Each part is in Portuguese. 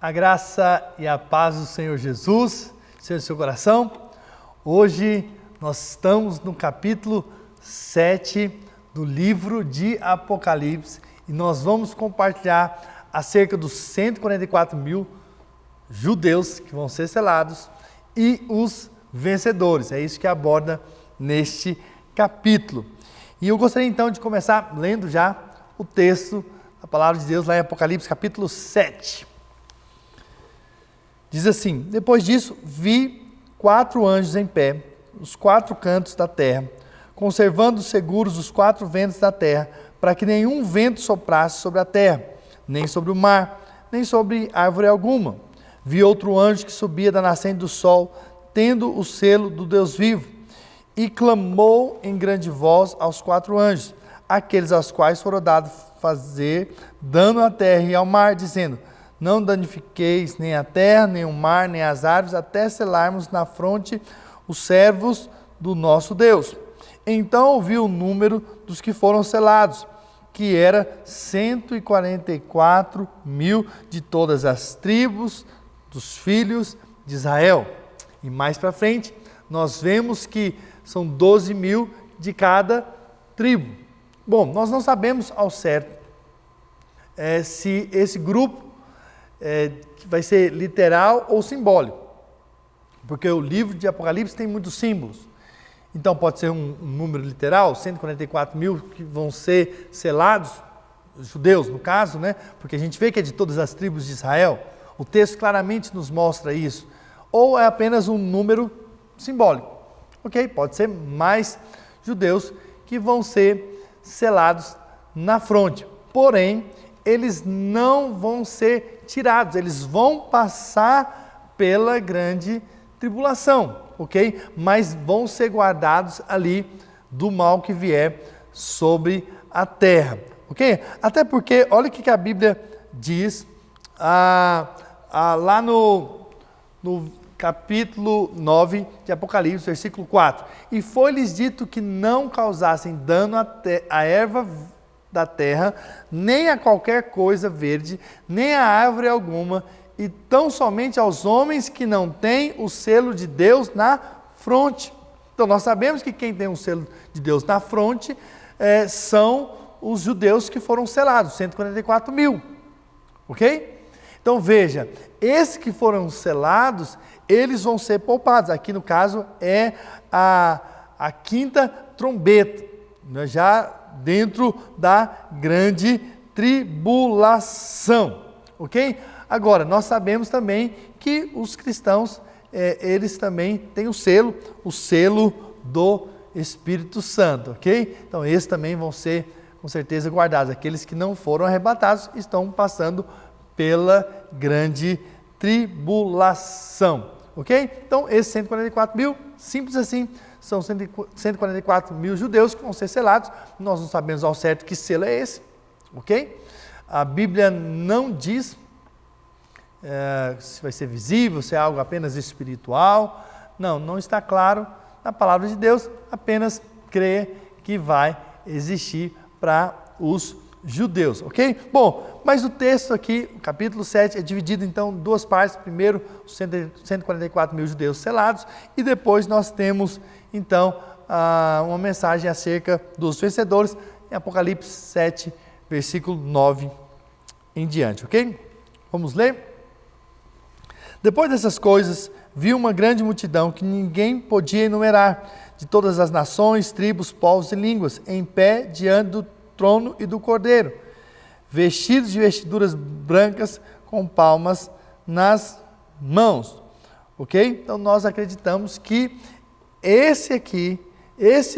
A graça e a paz do Senhor Jesus, seja no seu coração. Hoje nós estamos no capítulo 7 do livro de Apocalipse e nós vamos compartilhar acerca dos 144 mil judeus que vão ser selados e os vencedores. É isso que aborda neste capítulo. E eu gostaria então de começar lendo já o texto da palavra de Deus lá em Apocalipse capítulo 7. Diz assim: depois disso, vi 4 anjos em pé, nos 4 cantos da terra, conservando seguros os 4 ventos da terra, para que nenhum vento soprasse sobre a terra, nem sobre o mar, nem sobre árvore alguma. Vi outro anjo que subia da nascente do sol, tendo o selo do Deus vivo, e clamou em grande voz aos 4 anjos, aqueles aos quais foram dados fazer dano à terra e ao mar, dizendo: não danifiqueis nem a terra, nem o mar, nem as árvores, até selarmos na fronte os servos do nosso Deus. Então ouvi o número dos que foram selados, que era 144 mil de todas as tribos dos filhos de Israel. E mais para frente, nós vemos que são 12 mil de cada tribo. Bom, nós não sabemos ao certo se esse grupo vai ser literal ou simbólico, porque o livro de Apocalipse tem muitos símbolos. Então pode ser um número literal, 144 mil que vão ser selados, judeus no caso, né? Porque a gente vê que é de todas as tribos de Israel. O texto claramente nos mostra isso. Ou é apenas um número simbólico. Ok, pode ser mais judeus que vão ser selados na fronte. Porém, eles não vão ser tirados, eles vão passar pela grande tribulação, ok? Mas vão ser guardados ali do mal que vier sobre a terra, ok? Até porque, olha o que a Bíblia diz lá no capítulo 9 de Apocalipse, versículo 4. E foi-lhes dito que não causassem dano à erva da terra, nem a qualquer coisa verde, nem a árvore alguma, e tão somente aos homens que não têm o selo de Deus na fronte. Então nós sabemos que quem tem o selo de Deus na fronte são os judeus que foram selados, 144 mil, ok? Então veja, esses que foram selados, eles vão ser poupados. Aqui no caso é a 5ª trombeta, né? Já dentro da grande tribulação, ok? Agora, nós sabemos também que os cristãos, eles também têm o selo do Espírito Santo, ok? Então, esses também vão ser, com certeza, guardados. Aqueles que não foram arrebatados estão passando pela grande tribulação, ok? Então, esses 144 mil, simples assim, são 144 mil judeus que vão ser selados. Nós não sabemos ao certo que selo é esse, ok? A Bíblia não diz se vai ser visível, se é algo apenas espiritual. Não está claro na palavra de Deus, apenas crê que vai existir para os judeus, ok? Bom, mas o texto aqui, o capítulo 7, é dividido então em 2 partes. Primeiro, os 144 mil judeus selados, e depois nós temos então uma mensagem acerca dos vencedores, em Apocalipse 7, versículo 9 em diante, ok? Vamos ler? Depois dessas coisas, vi uma grande multidão que ninguém podia enumerar, de todas as nações, tribos, povos e línguas, em pé diante do trono e do Cordeiro, vestidos de vestiduras brancas, com palmas nas mãos, ok? Então nós acreditamos que esse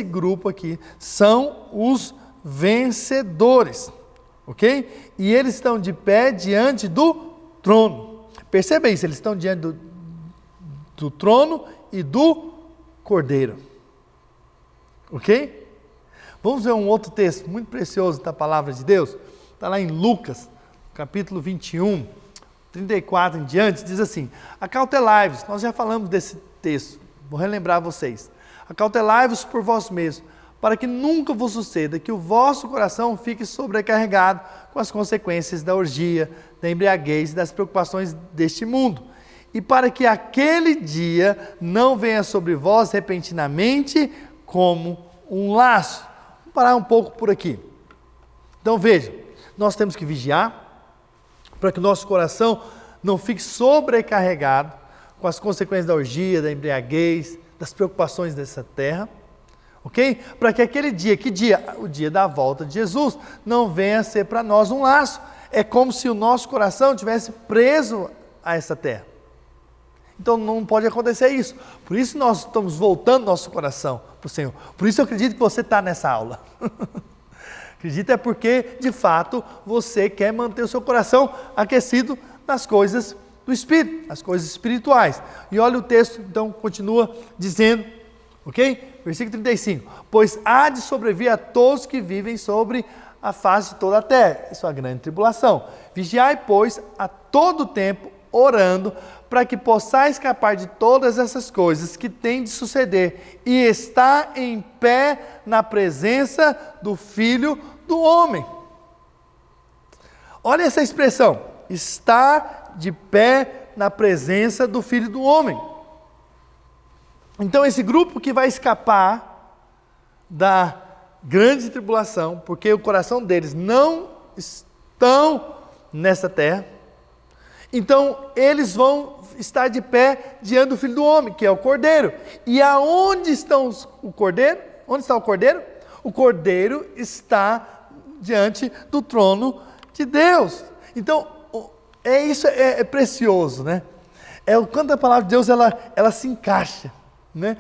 grupo aqui, são os vencedores, ok? E eles estão de pé diante do trono. Perceba isso, eles estão diante do trono e do Cordeiro, ok? Vamos ver um outro texto muito precioso da palavra de Deus. Está lá em Lucas, capítulo 21, 34 em diante, diz assim: acautelai-vos, nós já falamos desse texto, vou relembrar vocês. Acautelai-vos por vós mesmos, para que nunca vos suceda que o vosso coração fique sobrecarregado com as consequências da orgia, da da embriaguez e das preocupações deste mundo. E para que aquele dia não venha sobre vós repentinamente como um laço. Vamos parar um pouco por aqui. Então veja, nós temos que vigiar para que o nosso coração não fique sobrecarregado com as consequências da orgia, da embriaguez, das preocupações dessa terra. Ok? Para que aquele dia, que dia? O dia da volta de Jesus, não venha ser para nós um laço. É como se o nosso coração estivesse preso a essa terra. Então não pode acontecer isso. Por isso nós estamos voltando nosso coração para o Senhor. Por isso eu acredito que você está nessa aula. Acredito é porque, de fato, você quer manter o seu coração aquecido nas coisas do Espírito, nas coisas espirituais. E olha o texto, então, continua dizendo, ok? Versículo 35. Pois há de sobrevir a todos que vivem sobre a face de toda a terra. Isso é a grande tribulação. Vigiai, pois, a todo tempo, orando, para que possais escapar de todas essas coisas que têm de suceder e estar em pé na presença do Filho do Homem. Olha essa expressão, estar de pé na presença do Filho do Homem. Então esse grupo que vai escapar da grande tribulação, porque o coração deles não estão nessa terra, então eles vão estar de pé diante do Filho do Homem, que é o Cordeiro. E aonde está o Cordeiro? Onde está o Cordeiro? O Cordeiro está diante do trono de Deus. Então, isso é precioso, né? Quando a palavra de Deus ela se encaixa, né?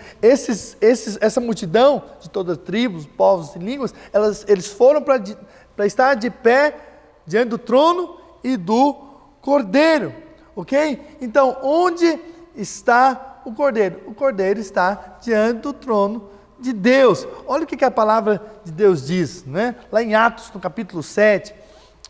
Essa multidão de todas as tribos, povos e línguas, eles foram para estar de pé diante do trono e do Cordeiro, ok? Então, onde está o Cordeiro? O Cordeiro está diante do trono de Deus. Olha o que a palavra de Deus diz, né? Lá em Atos, no capítulo 7,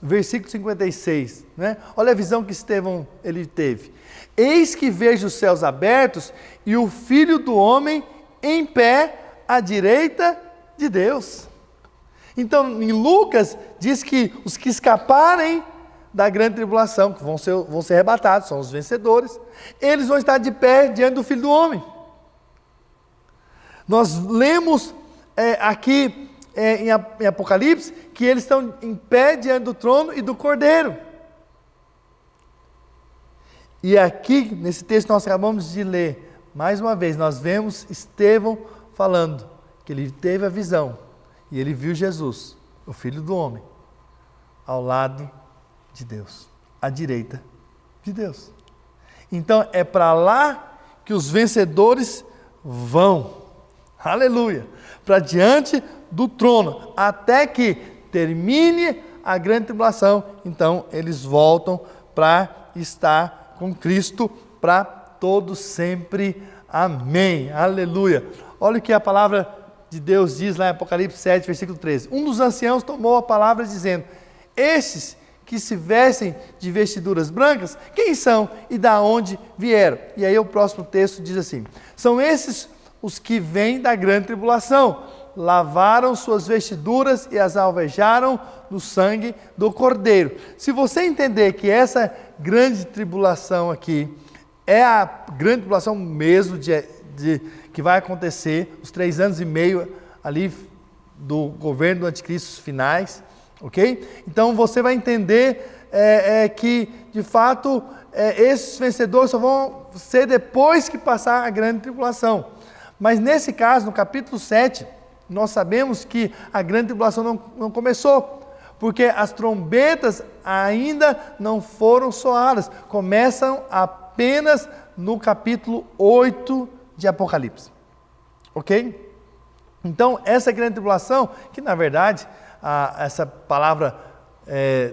versículo 56, né? Olha a visão que Estevão ele teve. Eis que vejo os céus abertos e o Filho do Homem em pé à direita de Deus. Então, em Lucas, diz que os que escaparem da grande tribulação, que vão ser arrebatados, são os vencedores, eles vão estar de pé diante do Filho do Homem. Nós lemos aqui em Apocalipse que eles estão em pé diante do trono e do Cordeiro. E aqui, nesse texto que nós acabamos de ler, mais uma vez, nós vemos Estevão falando que ele teve a visão e ele viu Jesus, o Filho do Homem, ao lado de Deus, à direita de Deus. Então é para lá que os vencedores vão, aleluia, para diante do trono, até que termine a grande tribulação, então eles voltam para estar com Cristo para todos sempre, amém, aleluia. Olha o que a palavra de Deus diz lá em Apocalipse 7, versículo 13, um dos anciãos tomou a palavra dizendo, estes que se vestem de vestiduras brancas, quem são e da onde vieram? E aí o próximo texto diz assim, são esses os que vêm da grande tribulação, lavaram suas vestiduras e as alvejaram no sangue do Cordeiro. Se você entender que essa grande tribulação aqui é a grande tribulação mesmo que vai acontecer, os 3 anos e meio ali do governo do anticristo finais, ok? Então você vai entender que, de fato, esses vencedores só vão ser depois que passar a grande tribulação. Mas nesse caso, no capítulo 7, nós sabemos que a grande tribulação não começou, porque as trombetas ainda não foram soadas, começam apenas no capítulo 8 de Apocalipse, ok? Então, essa grande tribulação, que na verdade, essa palavra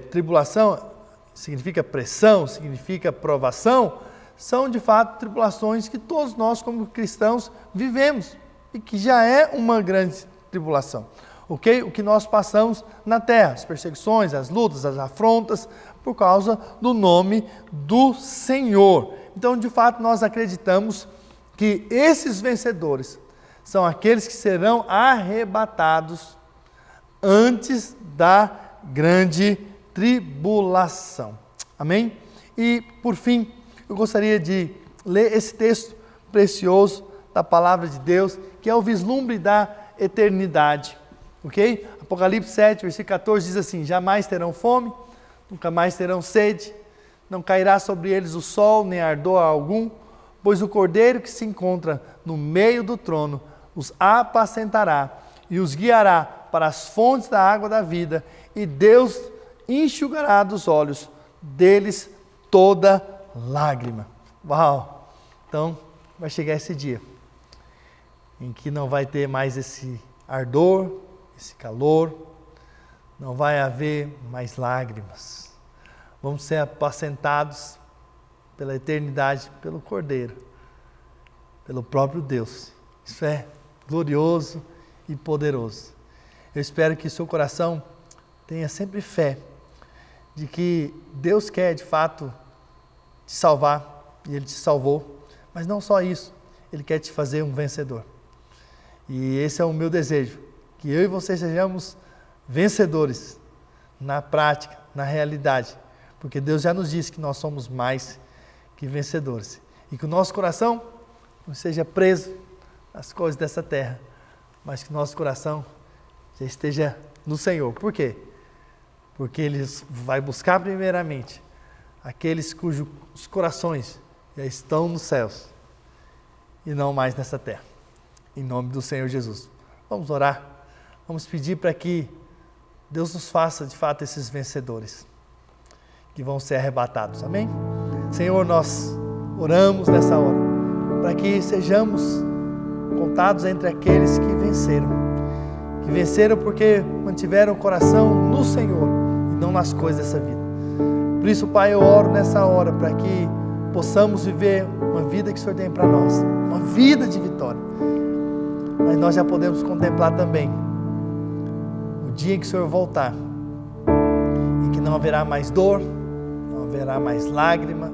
tribulação significa pressão, significa provação, são de fato tribulações que todos nós como cristãos vivemos e que já é uma grande tribulação, ok? O que nós passamos na terra, as perseguições, as lutas, as afrontas, por causa do nome do Senhor. Então, de fato, nós acreditamos que esses vencedores são aqueles que serão arrebatados antes da grande tribulação. Amém? E, por fim, eu gostaria de ler esse texto precioso da palavra de Deus, que é o vislumbre da eternidade. Ok? Apocalipse 7, versículo 14 diz assim: jamais terão fome, nunca mais terão sede, não cairá sobre eles o sol, nem ardor algum, pois o Cordeiro que se encontra no meio do trono os apacentará e os guiará para as fontes da água da vida, e Deus enxugará dos olhos deles toda lágrima. Uau! Então, vai chegar esse dia em que não vai ter mais esse ardor, esse calor, não vai haver mais lágrimas. Vamos ser apacentados pela eternidade, pelo Cordeiro, pelo próprio Deus. Isso é glorioso e poderoso. Eu espero que seu coração tenha sempre fé de que Deus quer de fato te salvar, e Ele te salvou, mas não só isso, Ele quer te fazer um vencedor. E esse é o meu desejo, que eu e você sejamos vencedores na prática, na realidade, porque Deus já nos disse que nós somos mais que vencedores, e que o nosso coração não seja preso às coisas dessa terra, mas que o nosso coração já esteja no Senhor. Por quê? Porque Ele vai buscar primeiramente aqueles cujos corações já estão nos céus e não mais nessa terra. Em nome do Senhor Jesus. Vamos orar, vamos pedir para que Deus nos faça de fato esses vencedores que vão ser arrebatados. Amém? Senhor, nós oramos nessa hora para que sejamos contados entre aqueles que venceram porque mantiveram o coração no Senhor e não nas coisas dessa vida. Por isso, Pai, eu oro nessa hora para que possamos viver uma vida que o Senhor tem para nós, uma vida de vitória. Mas nós já podemos contemplar também o dia em que o Senhor voltar, em que não haverá mais dor, não haverá mais lágrima.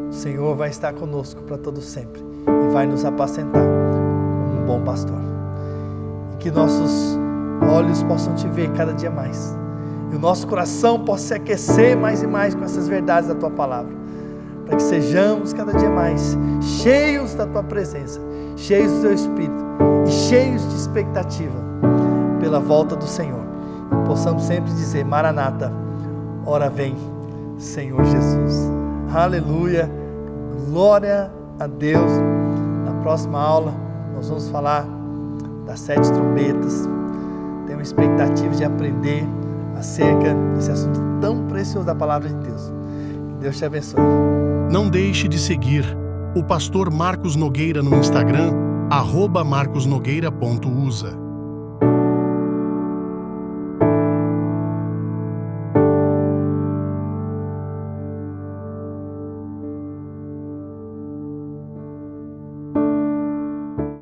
O Senhor vai estar conosco para todo sempre e vai nos apacentar como um bom pastor. E que nossos olhos possam te ver cada dia mais, e o nosso coração possa se aquecer mais e mais com essas verdades da Tua palavra, para que sejamos cada dia mais cheios da Tua presença, cheios do Teu Espírito e cheios de expectativa pela volta do Senhor, e possamos sempre dizer: Maranata, ora vem, Senhor Jesus. Aleluia, glória a Deus. Na próxima aula nós vamos falar das 7 trombetas. Tenho uma expectativa de aprender acerca desse assunto tão precioso da palavra de Deus. Que Deus te abençoe. Não deixe de seguir o pastor Marcos Nogueira no Instagram, @marcosnogueira.usa.